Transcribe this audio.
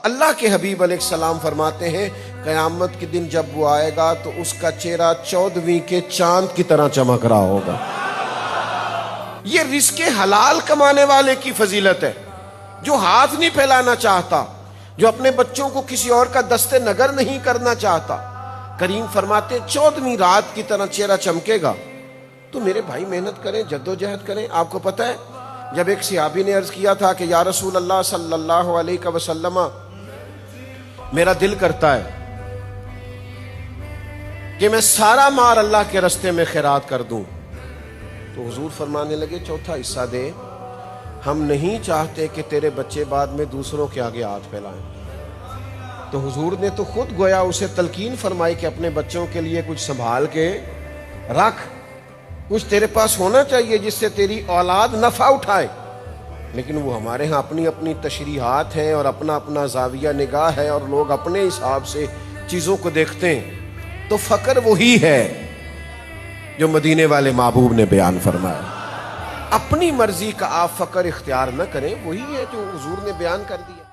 اللہ کے حبیب علیہ السلام فرماتے ہیں قیامت کے دن جب وہ آئے گا تو اس کا چہرہ 14ویں کے چاند کی طرح چمک رہا ہوگا۔ یہ رزق حلال کمانے والے کی فضیلت ہے، جو ہاتھ نہیں پھیلانا چاہتا، جو اپنے بچوں کو کسی اور کا دست نگر نہیں کرنا چاہتا، کریم فرماتے ہیں 14ویں رات کی طرح چہرہ چمکے گا۔ تو میرے بھائی محنت کریں، جدوجہد کریں۔ آپ کو پتہ ہے جب ایک صحابی نے عرض کیا تھا کہ یا رسول اللہ صلی اللہ علیہ وسلم، میرا دل کرتا ہے کہ میں سارا مال اللہ کے راستے میں خیرات کر دوں، تو حضور فرمانے لگے چوتھا حصہ دے، ہم نہیں چاہتے کہ تیرے بچے بعد میں دوسروں کے آگے ہاتھ پھیلائیں۔ تو حضور نے تو خود گویا اسے تلقین فرمائی کہ اپنے بچوں کے لیے کچھ سنبھال کے رکھ، کچھ تیرے پاس ہونا چاہیے جس سے تیری اولاد نفع اٹھائے۔ لیکن وہ ہمارے ہاں اپنی اپنی تشریحات ہیں اور اپنا اپنا زاویہ نگاہ ہے، اور لوگ اپنے حساب سے چیزوں کو دیکھتے ہیں۔ تو فقر وہی ہے جو مدینے والے محبوب نے بیان فرمایا۔ اپنی مرضی کا آپ فقر اختیار نہ کریں، وہی ہے جو حضور نے بیان کر دیا۔